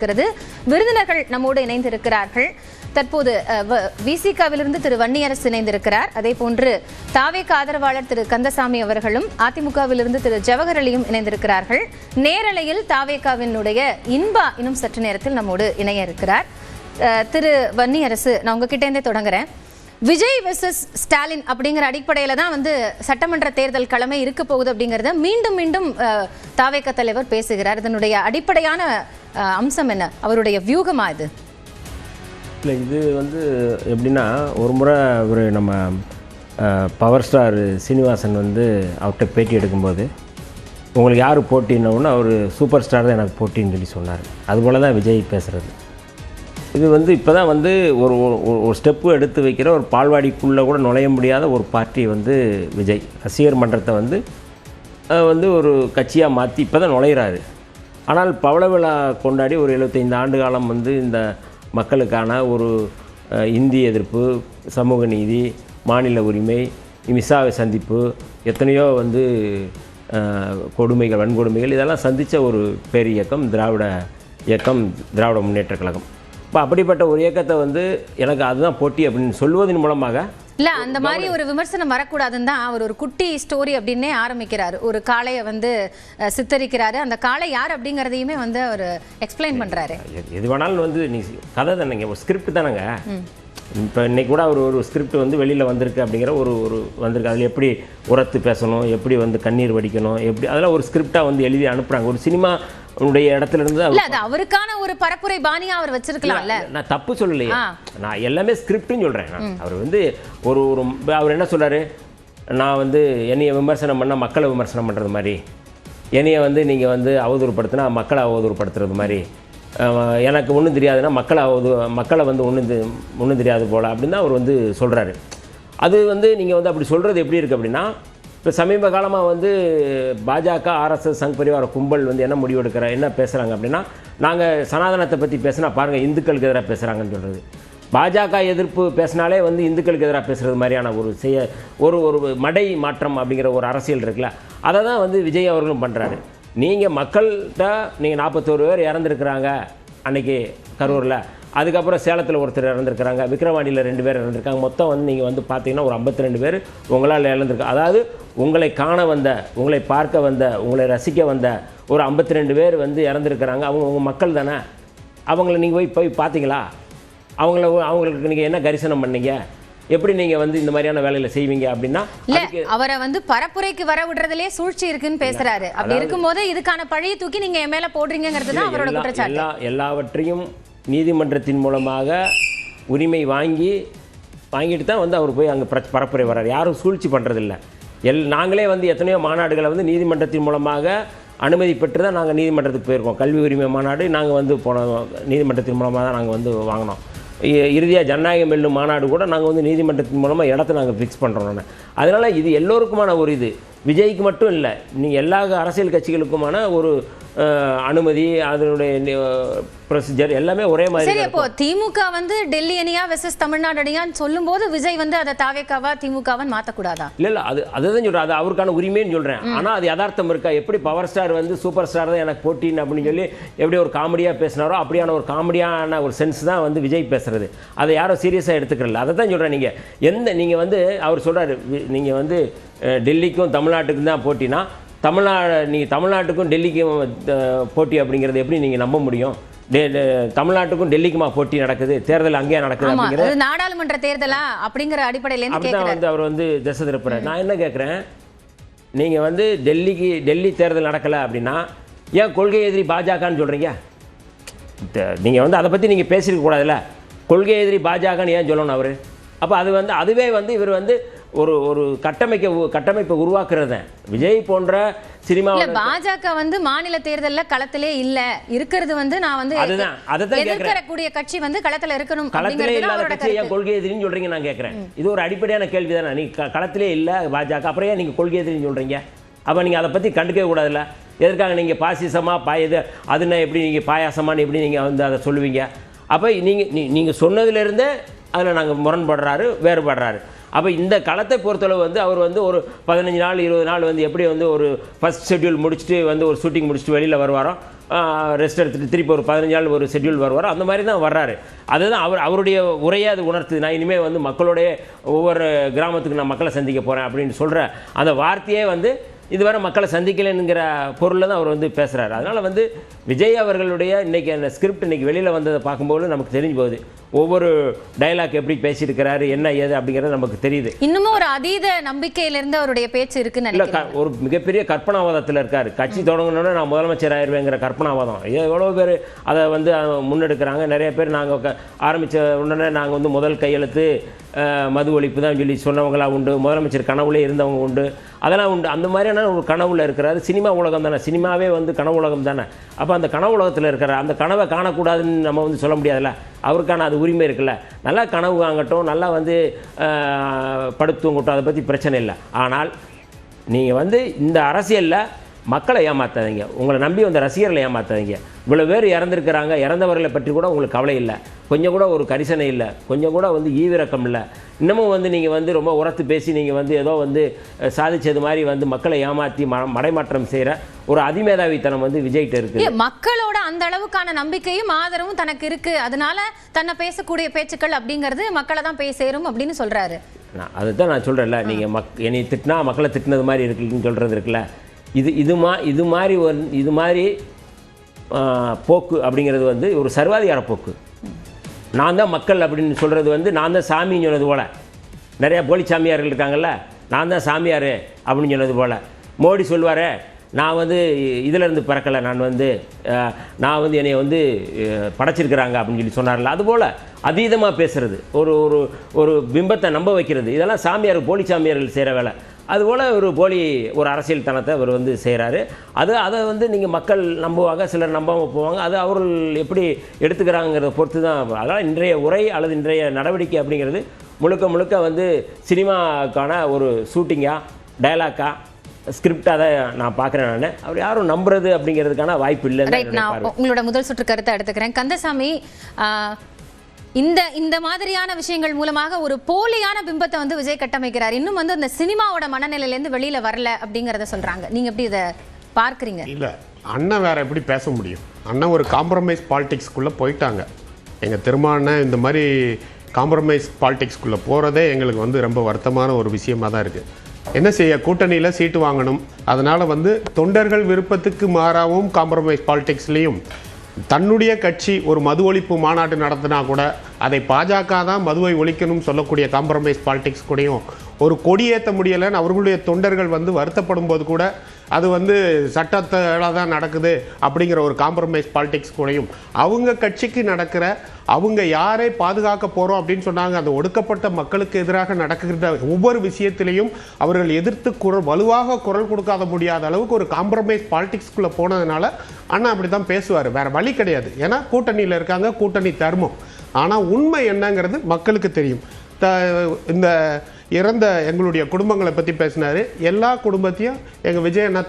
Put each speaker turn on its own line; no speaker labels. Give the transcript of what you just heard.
விருந்தினர்கள் நம்மோடு இணைந்திருக்கிறார்கள். தற்போது விசிகாவிலிருந்து திரு வன்னியரசு இணைந்திருக்கிறார். அதே போன்று தாவேக ஆதரவாளர் திரு கந்தசாமி அவர்களும் அதிமுகவிலிருந்து திரு ஜவஹர் அலியும் இணைந்திருக்கிறார்கள். நேரலையில் தாவேகாவினுடைய இன்பா இன்னும் சற்று நேரத்தில் நம்மோடு இணைய இருக்கிறார். திரு வன்னியரசு, நான் உங்ககிட்ட இருந்தே தொடங்குறேன். விஜய் வெர்சஸ் ஸ்டாலின் அப்படிங்கிற அடிப்படையில தான் சட்டமன்ற தேர்தல் கிழமை இருக்க போகுது அப்படிங்கறத மீண்டும் மீண்டும் தாவேக தலைவர் பேசுகிறார். இதனுடைய அடிப்படையான அம்சம் என்ன? அவருடைய வியூகமா இது?
இல்லை, இது எப்படின்னா, ஒரு முறை ஒரு நம்ம பவர் ஸ்டார் சீனிவாசன் அவர்கிட்ட பேட்டி எடுக்கும்போது, உங்களுக்கு யார் போட்டின்னொன்னு அவர் சூப்பர் ஸ்டார் தான் எனக்கு போட்டின்னு சொல்லி சொன்னார். அதுபோல் தான் விஜய் பேசுகிறது. இது இப்போ தான் ஒரு ஒரு ஸ்டெப்பு எடுத்து வைக்கிற, ஒரு பால்வாடிக்குள்ளே கூட நுழைய முடியாத ஒரு பார்ட்டி விஜய் ரசிகர் மன்றத்தை ஒரு கட்சியாக மாற்றி இப்போ தான் நுழையிறாரு. ஆனால் பவள விழா கொண்டாடி ஒரு 75 ஆண்டு காலம் இந்த மக்களுக்கான ஒரு இந்தி எதிர்ப்பு, சமூக நீதி, மாநில உரிமை, மிசாவை சந்திப்பு, எத்தனையோ கொடுமைகள், வன்கொடுமைகள், இதெல்லாம் சந்தித்த ஒரு பேர் இயக்கம் திராவிட இயக்கம், திராவிட முன்னேற்ற கழகம். இப்போ அப்படிப்பட்ட ஒரு இயக்கத்தை எனக்கு அதுதான் போட்டி அப்படின்னு சொல்லுவதன் மூலமாக
இல்ல, அந்த மாதிரி ஒரு விமர்சனம் வரக்கூடாதுன்னு தான் அவர் ஒரு குட்டி ஸ்டோரி அப்படின்னே ஆரம்பிக்கிறாரு. ஒரு காளையை சித்தரிக்கிறாரு. அந்த காளை யார் அப்படிங்கிறதையுமே அவர் எக்ஸ்பிளைன் பண்றாரு.
எது வேணாலும் நீ கதை தானேங்க, ஒரு ஸ்கிரிப்ட் தானேங்க. இப்போ இன்னைக்கு கூட ஒரு ஸ்கிரிப்ட் வெளியில் வந்திருக்கு அப்படிங்கிற ஒரு வந்திருக்கு. அதில் எப்படி உரத்து பேசணும், எப்படி கண்ணீர் வடிக்கணும், எப்படி அதெல்லாம் ஒரு ஸ்கிரிப்டாக எழுதி அனுப்புகிறாங்க. ஒரு சினிமா இடத்துல இருந்து
அவருக்கான ஒரு பரப்புரை பாணியா அவர் வச்சிருக்கலாம்ல.
நான் தப்பு சொல்லலையே, நான் எல்லாமே ஸ்கிரிப்ட்னு சொல்கிறேன். அவர் ஒரு ஒரு அவர் என்ன சொல்கிறாரு, நான் என்னைய விமர்சனம் பண்ணால் மக்களை விமர்சனம் பண்ணுறது மாதிரி, என்னைய நீங்கள் அவதூறுப்படுத்தினா மக்களை அவதூறுப்படுத்துறது மாதிரி, எனக்கு ஒன்றும் தெரியாதுன்னா மக்களை ஒன்றும் தெரியாது போல் அப்படின்னு தான் அவர் சொல்கிறாரு. அது நீங்கள் அப்படி சொல்கிறது எப்படி இருக்குது அப்படின்னா, இப்போ சமீப காலமாக பாஜக, ஆர்எஸ்எஸ், சங் பரிவார கும்பல் என்ன முடிவெடுக்கிற, என்ன பேசுகிறாங்க அப்படின்னா, நாங்கள் சனாதனத்தை பற்றி பேசினா பாருங்கள் இந்துக்களுக்கு எதிராக பேசுகிறாங்கன்னு சொல்கிறது. பாஜக எதிர்ப்பு பேசினாலே இந்துக்களுக்கு எதிராக பேசுகிறது மாதிரியான ஒரு மடை மாற்றம் அப்படிங்கிற ஒரு அரசியல் இருக்குல்ல, அதை தான் விஜய் அவர்களும் பண்ணுறாரு. நீங்கள் மக்கள்கிட்ட நீங்கள் 41 பேர் இறந்துருக்குறாங்க அன்றைக்கி கரூரில், அதுக்கப்புறம் சேலத்தில் ஒருத்தர் இறந்துருக்கிறாங்க, விக்ரவாண்டியில் 2 பேர் இறந்துருக்காங்க, மொத்தம் நீங்கள் பார்த்தீங்கன்னா ஒரு 52 பேர் உங்களால் இழந்திருக்காங்க. அதாவது உங்களை காண வந்த, உங்களை பார்க்க வந்த, உங்களை ரசிக்க வந்த ஒரு 52 பேர் இறந்துருக்கிறாங்க. அவங்க உங்கள் மக்கள் தானே. அவங்கள நீங்கள் போய் பார்த்தீங்களா? அவங்களுக்கு நீங்கள் என்ன கரிசனம் பண்ணீங்க? எப்படி நீங்கள் இந்த மாதிரியான வேலையில் செய்வீங்க அப்படின்னா,
அவரை பரப்புரைக்கு வர விடுறதுலேயே சூழ்ச்சி இருக்குன்னு பேசுறாரு. அப்படி இருக்கும்போது இதுக்கான பழைய தூக்கி நீங்க என் மேல போடுறீங்கிறது தான் அவரோட குற்றச்சாட்டு.
எல்லாவற்றையும் நீதிமன்றத்தின் மூலமாக உரிமை வாங்கிட்டு தான் அவர் போய் அங்கே பரப்புரை வர்றார். யாரும் சூழ்ச்சி பண்ணுறதில்ல. நாங்களே எத்தனையோ மாநாடுகளை நீதிமன்றத்தின் மூலமாக அனுமதி பெற்று தான் நாங்கள் நீதிமன்றத்துக்கு போயிருக்கோம். கல்வி உரிமை மாநாடு நாங்கள் போனோம், நீதிமன்றத்தின் மூலமாக தான் நாங்கள் வாங்கினோம். இறுதியாக ஜனநாயகம் வெல்லும் மாநாடு கூட நாங்கள் நீதிமன்றத்தின் மூலமாக இடத்த நாங்கள் ஃபிக்ஸ் பண்ணுறோம். அதனால் இது எல்லோருக்குமான ஒரு இது, விஜய்க்கு மட்டும் இல்லை, நீங்கள் எல்லா அரசியல் கட்சிகளுக்குமான ஒரு அனுமதி, அதனுடைய ப்ரொசீஜர் எல்லாமே ஒரே மாதிரி.
சரி, அப்போ திமுக டெல்லி அணியா வெர்சஸ் தமிழ்நாடு அணியான்னு சொல்லும்போது விஜய் அதை தாவேகாவா திமுகவான்னு மாற்றக்கூடாதா?
இல்லை, அதுதான் சொல்கிறேன், அது அவருக்கான உரிமைன்னு சொல்கிறேன். ஆனால் அது யதார்த்தம் இருக்கா? எப்படி பவர் ஸ்டார் சூப்பர் ஸ்டார் தான் எனக்கு போட்டின்னு அப்படின்னு சொல்லி எப்படி ஒரு காமெடியாக பேசினாரோ அப்படியான ஒரு காமெடியான ஒரு சென்ஸ் தான் விஜய் பேசுகிறது. அதை யாரும் சீரியஸாக எடுத்துக்கிறல. அதை தான் சொல்கிறேன். நீங்கள் அவர் சொல்கிறாரு, நீங்கள் டெல்லிக்கும் தமிழ்நாட்டுக்கும் தான் போட்டினா, தமிழ்நாட்டுக்கும் டெல்லிக்கும் போட்டி அப்படிங்கிறது எப்படி நீங்கள் நம்ப முடியும்? தமிழ்நாட்டுக்கும் டெல்லிக்குமா போட்டி நடக்குது? தேர்தல் அங்கேயே நடக்குது அப்படிங்கிறது
நாடாளுமன்ற தேர்தலா அப்படிங்கிற அடிப்படையில்
அவர் திசை திருப்புறார். நான் என்ன கேட்குறேன், நீங்கள் டெல்லி தேர்தல் நடக்கலை அப்படின்னா ஏன் கொள்கை எதிரி பாஜகன்னு சொல்கிறீங்க? நீங்கள் அதை பற்றி நீங்கள் பேசியிருக்க கூடாதுல்ல. கொள்கை எதிரி பாஜகன்னு ஏன் சொல்லணும் அவர்? அப்போ அதுவே இவர் ஒரு கட்டமைப்பை உருவாக்குறது. விஜய் போன்ற சினிமா
பாஜக மாநில தேர்தல்ல களத்திலே இல்ல இருக்கிறது. நான் எதிர்க்கக்கூடிய கட்சி களத்துல இருக்கணும்.
களத்திலே இல்லாத கட்சி ஏன் கொள்கை எதிரின்னு சொல்றீங்க? நான் கேட்கிறேன். இது ஒரு அடிப்படையான கேள்வி தானே. நீங்க களத்திலே இல்ல பாஜக, அப்புறம் ஏன் நீங்க கொள்கை எதிரின்னு சொல்றீங்க? அப்ப நீங்க அதை பத்தி கண்டுக்கவே கூடாதுல்ல. எதற்காக நீங்க பாசிசமா அதுன்னா எப்படி நீங்க பாயாசமானு எப்படி நீங்க அதை சொல்லுவீங்க? அப்ப நீங்க சொன்னதுல இருந்து அதில் நாங்கள் முரண்படுறாரு, வேறுபடுறாரு. அப்போ இந்த களத்தை பொறுத்தளவு அவர் ஒரு 15 நாள் 20 நாள் எப்படி ஒரு ஃபர்ஸ்ட் ஷெட்யூல் முடிச்சுட்டு ஒரு ஷூட்டிங் முடிச்சுட்டு வெளியில் வருவாரோ, ரெஸ்ட் எடுத்துகிட்டு திருப்பி ஒரு 15 நாள் ஒரு ஷெட்யூல் வருவார். அந்த மாதிரி தான் வர்றாரு. அதுதான் அவருடைய உரையை அது உணர்த்துது. நான் இனிமேல் வந்து மக்களோடைய ஒவ்வொரு கிராமத்துக்கு நான் மக்களை சந்திக்க போகிறேன் அப்படின்னு சொல்கிற அந்த வார்த்தையே வந்து இதுவரை மக்களை சந்திக்கலைங்கிற பொருளில் தான் அவர் வந்து பேசுகிறாரு. அதனால் வந்து விஜய் அவர்களுடைய இன்றைக்கி அந்த ஸ்கிரிப்ட் இன்றைக்கி வெளியில் வந்ததை பார்க்கும்போது நமக்கு தெரிஞ்சு போகுது. ஒவ்வொரு டைலாக் எப்படி பேசியிருக்கிறாரு, என்ன ஏது அப்படிங்கிறது நமக்கு தெரியுது.
இன்னமும் ஒரு அதீத நம்பிக்கையிலிருந்து அவருடைய பேச்சு இருக்குன்னு
இல்லை, ஒரு மிகப்பெரிய கற்பனாவாதத்தில் இருக்கார். கட்சி தொடங்கணுன்னா நான் முதலமைச்சர் ஆயிடுவேங்கிற கற்பனாவாதம் எவ்வளோ பேர் அதை வந்து முன்னெடுக்கிறாங்க. நிறைய பேர் நாங்கள் ஆரம்பித்த உடனே நாங்கள் வந்து முதல் கையெழுத்து மது ஒழிப்பு தான் சொல்லி சொன்னவங்களாம் உண்டு. முதலமைச்சர் கனவுலே இருந்தவங்க உண்டு. அதெல்லாம் உண்டு. அந்த மாதிரியான ஒரு கனவுல இருக்கிறாரு. சினிமா உலகம் தானே, சினிமாவே வந்து கனவு உலகம் தானே. அப்போ அந்த கனவு உலகத்தில் இருக்கிற அந்த கனவை காணக்கூடாதுன்னு நம்ம வந்து சொல்ல முடியாதுல்ல. அவருக்கான அது உரிமை இருக்குல்ல. நல்லா கனவு வாங்கட்டும், நல்லா வந்து படுத்துங்கட்டும், அதை பற்றி பிரச்சனை இல்லை. ஆனால் நீங்கள் வந்து இந்த அரசியலில் மக்களை ஏமாற்றாதீங்க. உங்களை நம்பி வந்த ரசிகர்களை ஏமாற்றாதீங்க. இவ்வளோ பேர் இறந்துருக்கிறாங்க. இறந்தவர்களை பற்றி கூட உங்களுக்கு கவலை இல்லை. கொஞ்சம் கூட ஒரு கரிசனை இல்லை. கொஞ்சம் கூட வந்து ஈவிரக்கம் இல்லை. இன்னமும் வந்து நீங்கள் வந்து ரொம்ப உரத்து பேசி நீங்கள் வந்து ஏதோ வந்து சாதிச்சது மாதிரி வந்து மக்களை ஏமாற்றி மடைமாற்றம் செய்கிற ஒரு அதிமேதாவித்தனம் வந்து விஜய்கிட்ட இருக்குது.
மக்களோட அந்த அளவுக்கான நம்பிக்கையும் ஆதரவும் தனக்கு இருக்கு. அதனால தன்னை பேசக்கூடிய பேச்சுக்கள் அப்படிங்கிறது மக்களை தான் போய் சேரும் அப்படின்னு சொல்றாரு.
அதுதான் நான் சொல்கிறேன்ல, நீங்கள் என்னை திட்டினா மக்களை திட்டினது மாதிரி இருக்குன்னு சொல்கிறது இருக்குல்ல. இது மாதிரி போக்கு அப்படிங்கிறது வந்து ஒரு சர்வாதிகார போக்கு. நான் தான் மக்கள் அப்படின்னு சொல்கிறது வந்து நான் தான் சாமின்னு சொன்னது போல். நிறையா போலி சாமியார்கள் இருக்காங்கல்ல, நான் தான் சாமியார் அப்படின்னு சொன்னது போல். மோடி சொல்வார், நான் வந்து இதிலேருந்து பிறக்கலை, நான் வந்து என்னை வந்து படைச்சிருக்கிறாங்க அப்படின்னு சொல்லி சொன்னார்ல. அதுபோல் அதீதமாக பேசுகிறது, ஒரு பிம்பத்தை நம்ப வைக்கிறது, இதெல்லாம் சாமியார் போலி சாமியார்கள் செய்கிற வேலை. அதுபோல் ஒரு அரசியல் தனத்தை அவர் வந்து செய்கிறாரு. அதை வந்து நீங்கள் மக்கள் நம்புவாங்க, சிலர் நம்பாமல் போவாங்க. அது அவர்கள் எப்படி எடுத்துக்கிறாங்கிறத பொறுத்து தான். அதனால் இன்றைய உரை அல்லது இன்றைய நடவடிக்கை அப்படிங்கிறது முழுக்க வந்து சினிமாக்கான ஒரு ஷூட்டிங்காக, டைலாக்காக, ஸ்கிரிப்டாக தான் நான் பார்க்குறேன். நான் அவர் யாரும் நம்புறது அப்படிங்கிறதுக்கான வாய்ப்பு இல்லை.
நான் உங்களோட முதல் சுற்று கருத்தை எடுத்துக்கிறேன். கந்தசாமி, இந்த மாதிரியான விஷயங்கள் மூலமாக ஒரு போலியான பிம்பத்தை வந்து விஜய் கட்டமைக்கிறார். இன்னும் வந்து அந்த சினிமாவோட மனநிலையிலேருந்து வெளியில வரல அப்படிங்கறத சொல்றாங்க. நீங்க எப்படி இதை பார்க்குறீங்க?
இல்லை, அண்ணன் வேற எப்படி பேச முடியும்? அண்ணன் ஒரு காம்ப்ரமைஸ் பாலிடிக்ஸ்குள்ளே போயிட்டாங்க. எங்கள் திருமாவண்ணன் இந்த மாதிரி காம்ப்ரமைஸ் பாலிடிக்ஸ்குள்ளே போகிறதே எங்களுக்கு வந்து ரொம்ப வருத்தமான ஒரு விஷயமாக தான் இருக்குது. என்ன செய்ய, கூட்டணியில் சீட்டு வாங்கணும். அதனால் வந்து தொண்டர்கள் விருப்பத்துக்கு மாறாவும் காம்ப்ரமைஸ் பாலிடிக்ஸ்லேயும் தன்னுடைய கட்சி ஒரு மது ஒழிப்பு மாநாட்டு நடத்தினா கூட அதை பாஜக தான் மதுவை ஒழிக்கணும்னு சொல்லக்கூடிய காம்ப்ரமைஸ் பாலிடிக்ஸ் கூடயும் ஒரு கொடியேற்ற முடியலைன்னு அவர்களுடைய தொண்டர்கள் வந்து வருத்தப்படும் போது கூட அது வந்து சட்டத்தால் தான் நடக்குது அப்படிங்கிற ஒரு காம்ப்ரமைஸ் பாலிடிக்ஸ் கூடயும் அவங்க கட்சிக்கு நடக்கிற, அவங்க யாரை பாதுகாக்க போகிறோம் அப்படின்னு சொன்னாங்க, அந்த ஒடுக்கப்பட்ட மக்களுக்கு எதிராக நடக்கிற ஒவ்வொரு விஷயத்திலையும் அவர்கள் எதிர்த்து வலுவாக குரல் கொடுக்காத முடியாத அளவுக்கு ஒரு காம்ப்ரமைஸ் பாலிடிக்ஸ்குள்ளே போனதுனால அண்ணா அப்படி தான் பேசுவார். வேறு வழி கிடையாது. ஏன்னா கூட்டணியில் இருக்காங்க, கூட்டணி தர்மம். ஆனால் உண்மை என்னங்கிறது மக்களுக்கு தெரியும். இந்த இறந்த எங்களுடைய குடும்பங்களை பற்றி பேசினார். எல்லா குடும்பத்தையும் எங்கள் விஜய் அண்ணா